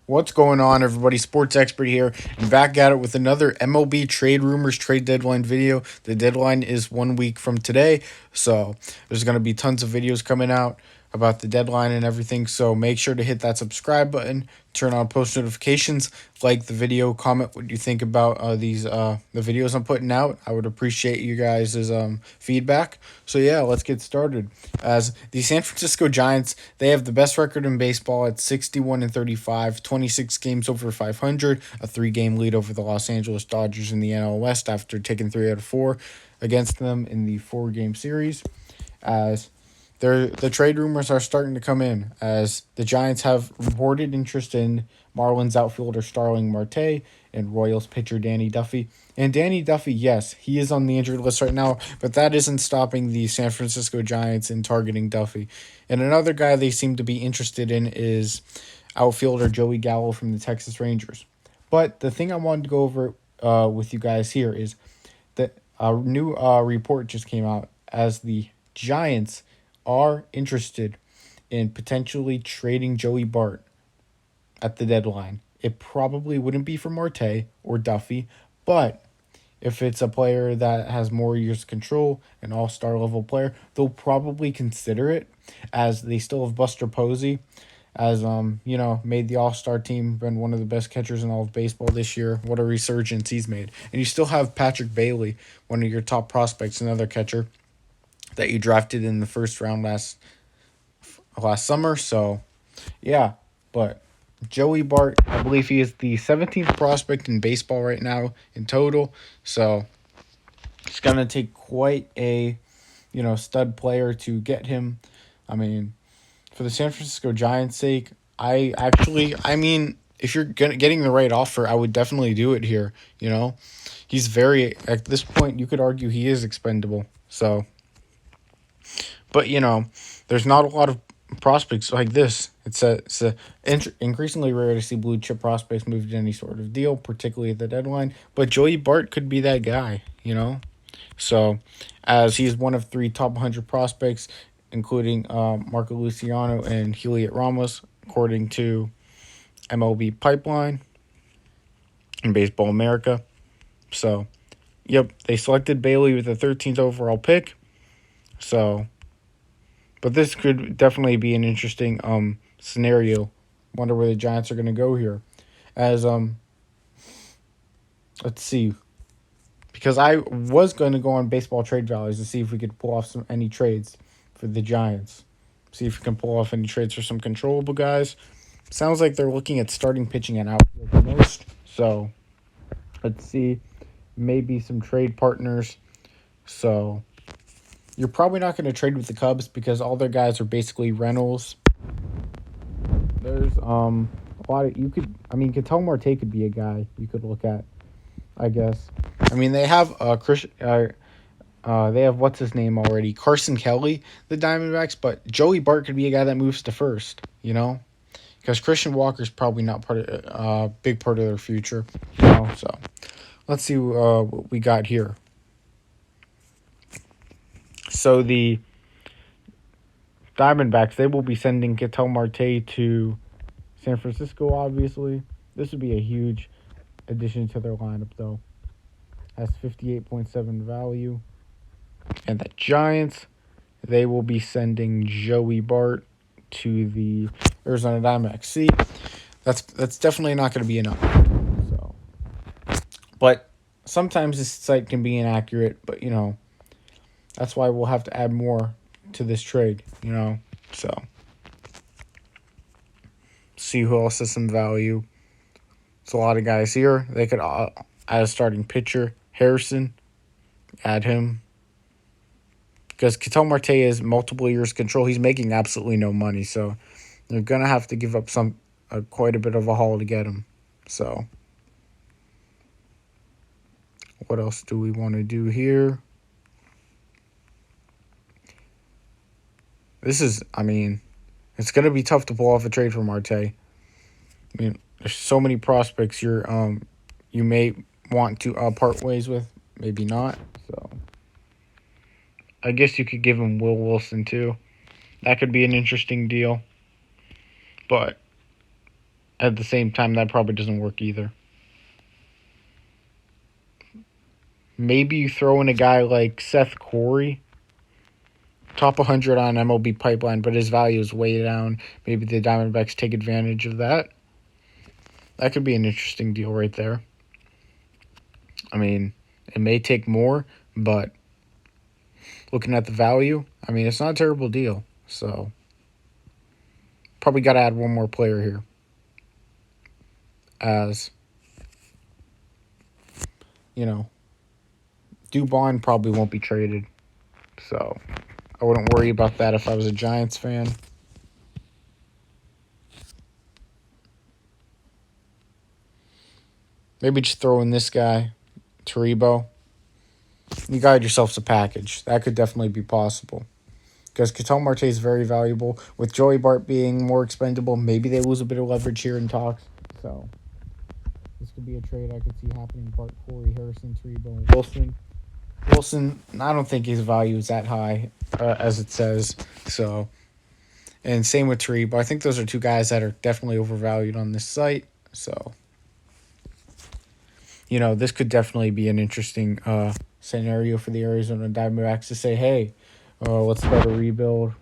What's going on, everybody? Sports expert here, and back at it with another MLB trade rumors, trade deadline video. The deadline is 1 week from today, so there's going to be tons of videos coming out about the deadline and everything. So make sure to hit that subscribe button, turn on post notifications, like the video, comment what you think about these the videos I'm putting out. I would appreciate you guys' feedback. So yeah, let's get started. As the San Francisco Giants, they have the best record in baseball at 61-35, 26 games over 500, a 3-game lead over the Los Angeles Dodgers in the NL West after taking 3 out of 4 against them in the 4-game series. As the trade rumors are starting to come in, as the Giants have reported interest in Marlins outfielder Starling Marte and Royals pitcher Danny Duffy. And Danny Duffy, yes, he is on the injured list right now, but that isn't stopping the San Francisco Giants in targeting Duffy. And another guy they seem to be interested in is outfielder Joey Gallo from the Texas Rangers. But the thing I wanted to go over with you guys here is that a new report just came out as the Giants are interested in potentially trading Joey Bart at the deadline. It probably wouldn't be for Marte or Duffy, but if it's a player that has more years of control, an all-star level player, they'll probably consider it, as they still have Buster Posey, as made the all-star team, been one of the best catchers in all of baseball this year. What a resurgence he's made. And you still have Patrick Bailey, one of your top prospects, another catcher that you drafted in the first round last summer. So yeah, but Joey Bart, I believe he is the 17th prospect in baseball right now in total. So it's gonna take quite a stud player to get him. I mean, for the San Francisco Giants' sake, if you're getting the right offer, I would definitely do it here. He's very, at this point, you could argue he is expendable. So, but there's not a lot of prospects like this. It's increasingly rare to see blue chip prospects move to any sort of deal, particularly at the deadline. But Joey Bart could be that guy. So, as he's one of 3 top 100 prospects, including Marco Luciano and Heliot Ramos, according to MLB Pipeline and Baseball America. So, yep, they selected Bailey with the 13th overall pick. So, but this could definitely be an interesting scenario. Wonder where the Giants are going to go here. As let's see, because I was going to go on baseball trade values to see if we could pull off any trades for the Giants. See if we can pull off any trades for some controllable guys. Sounds like they're looking at starting pitching and outfield the most. So let's see, maybe some trade partners. So you're probably not going to trade with the Cubs because all their guys are basically rentals. There's a lot of Ketel Marte could be a guy you could look at, I guess. I mean, they have they have what's his name already, Carson Kelly, the Diamondbacks, but Joey Bart could be a guy that moves to first, because Christian Walker's probably not part of big part of their future, So let's see what we got here. So the Diamondbacks, they will be sending Ketel Marte to San Francisco, obviously. This would be a huge addition to their lineup, though. Has 58.7 value. And the Giants, they will be sending Joey Bart to the Arizona Diamondbacks. See, that's definitely not going to be enough. So, but sometimes this site can be inaccurate, but that's why we'll have to add more to this trade, So, see who else has some value. It's a lot of guys here. They could add a starting pitcher, Harrison, add him. Because Ketel Marte is multiple years control. He's making absolutely no money, so they're going to have to give up quite a bit of a haul to get him. So, what else do we want to do here? It's going to be tough to pull off a trade for Marte. There's so many prospects you may want to part ways with, maybe not. So, I guess you could give him Will Wilson too. That could be an interesting deal. But At the same time, that probably doesn't work either. Maybe you throw in a guy like Seth Corey, top 100 on MLB Pipeline, but his value is way down. Maybe the Diamondbacks take advantage of that. That could be an interesting deal right there. I mean, it may take more, but looking at the value, I mean, it's not a terrible deal. So, probably got to add one more player here. As, you know, Dubon probably won't be traded. So, I wouldn't worry about that if I was a Giants fan. Maybe just throw in this guy, Taribo. You got yourself a package. That could definitely be possible. Because Ketel Marte is very valuable. With Joey Bart being more expendable, maybe they lose a bit of leverage here in talks. So, this could be a trade I could see happening. Bart, Corey, Harrison, Taribo, and Wilson. Wilson, I don't think his value is that high, as it says. So, and same with Taribo. I think those are two guys that are definitely overvalued on this site. So, this could definitely be an interesting scenario for the Arizona Diamondbacks to say, hey, let's start a rebuild.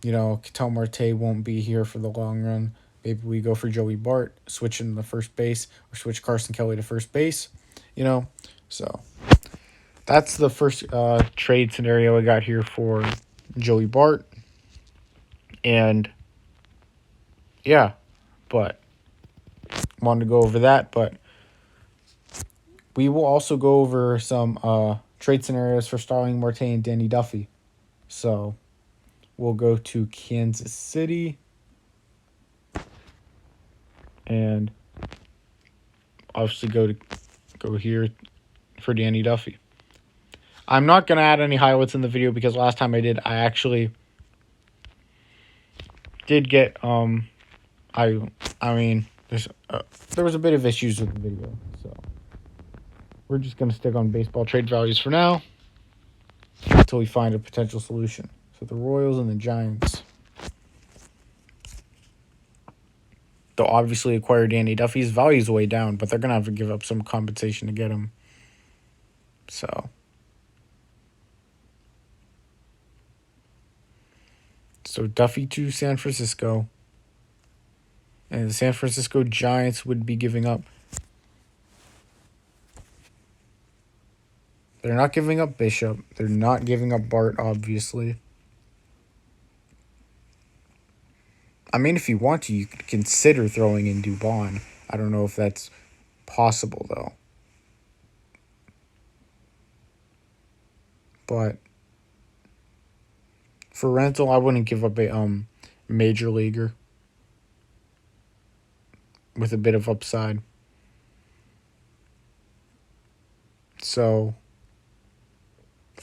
Ketel Marte won't be here for the long run. Maybe we go for Joey Bart, switch him to first base, or switch Carson Kelly to first base. So that's the first trade scenario I got here for Joey Bart. And yeah, but wanted to go over that. But we will also go over some trade scenarios for Starling Marte and Danny Duffy. So we'll go to Kansas City. And obviously go here for Danny Duffy. I'm not going to add any highlights in the video because last time I did, I actually did get I mean there was a bit of issues with the video, so we're just going to stick on baseball trade values for now until we find a potential solution. So the Royals and the Giants. They'll obviously acquire Danny Duffy's value's way down, but they're going to have to give up some compensation to get him. So Duffy to San Francisco. And the San Francisco Giants would be giving up. They're not giving up Bishop. They're not giving up Bart, obviously. I mean, if you want to, you could consider throwing in Dubon. I don't know if that's possible, though. But for rental, I wouldn't give up a major leaguer with a bit of upside. So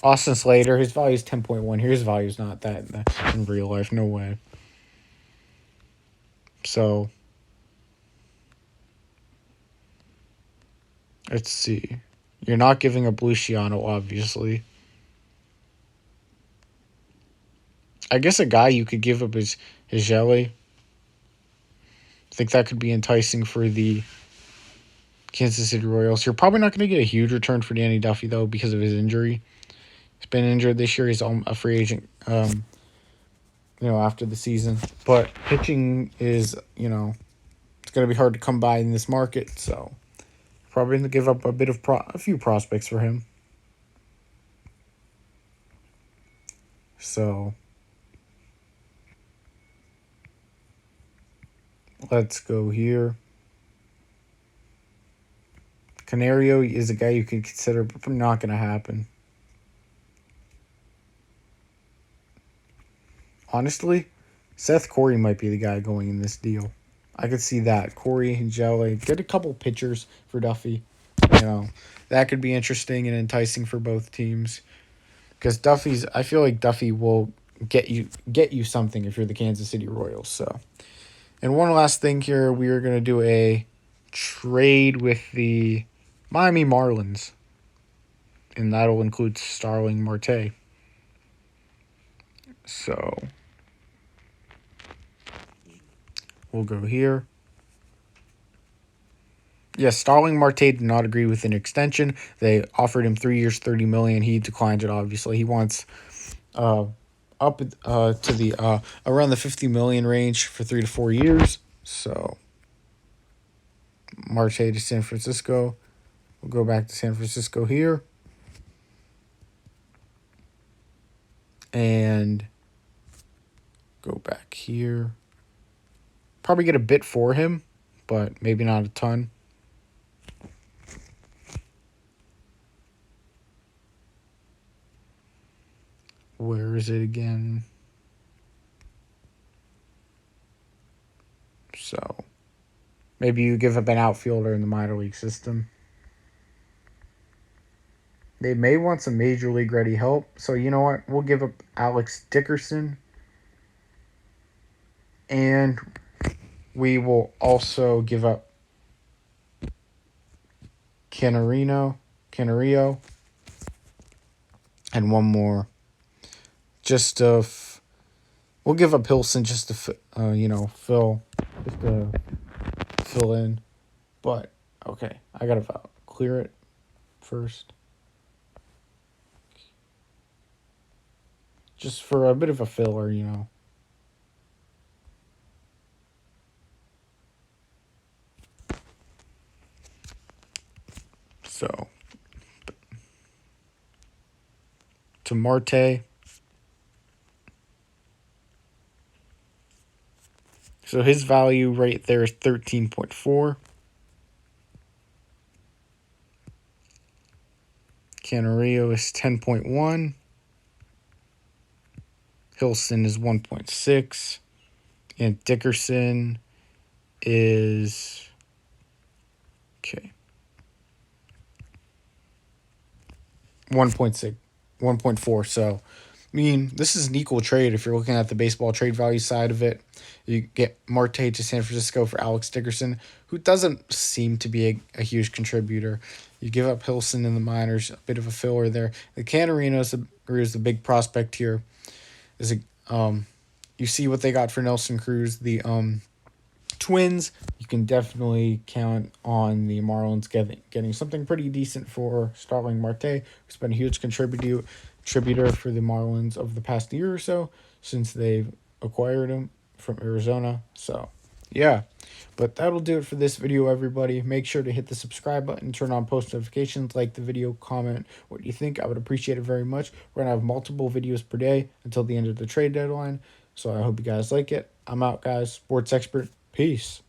Austin Slater, his value is 10.1. His value is not that in real life. No way. So let's see. You're not giving up Luciano, obviously. I guess a guy you could give up is Jelly. I think that could be enticing for the Kansas City Royals. You're probably not going to get a huge return for Danny Duffy, though, because of his injury. He's been injured this year. He's a free agent, after the season. But pitching is, it's going to be hard to come by in this market. So probably going to give up a few prospects for him. So let's go here. Canario is a guy you can consider, but not going to happen. Honestly, Seth Corey might be the guy going in this deal. I could see that. Corey and Jelly. Get a couple pitchers for Duffy. That could be interesting and enticing for both teams. Because I feel like Duffy will get you something if you're the Kansas City Royals. So, and one last thing here, we are going to do a trade with the Miami Marlins. And that'll include Starling Marte. So we'll go here. Yes, Starling Marte did not agree with an extension. They offered him 3 years, $30 million. He declined it. Obviously, he wants uh, up to the around the 50 million range for 3 to 4 years. So Marte to San Francisco. We'll go back to San Francisco here, and go back here. Probably get a bit for him, but maybe not a ton. Where is it again? So maybe you give up an outfielder in the minor league system. They may want some major league ready help. So you know what? We'll give up Alex Dickerson. And we will also give up Canario, and one more. Just to, we'll give up Hilson just to, fill in. But okay, I gotta clear it first. Just for a bit of a filler. So, to Marte. So his value right there is 13.4. Canario is 10.1. Hilson is 1.6. And Dickerson is 1.6, 1.4. So, I mean, this is an equal trade if you're looking at the baseball trade value side of it. You get Marte to San Francisco for Alex Dickerson, who doesn't seem to be a huge contributor. You give up Hilson in the minors, a bit of a filler there. The Canarino is the big prospect here. You see what they got for Nelson Cruz, the Twins. You can definitely count on the Marlins getting something pretty decent for Starling Marte, who's been a huge contributor for the Marlins over the past year or so since they've acquired him from Arizona. So, yeah. But that'll do it for this video, everybody. Make sure to hit the subscribe button, turn on post notifications, like the video, comment what you think. I would appreciate it very much. We're going to have multiple videos per day until the end of the trade deadline. So I hope you guys like it. I'm out, guys. Sports Expert. Peace.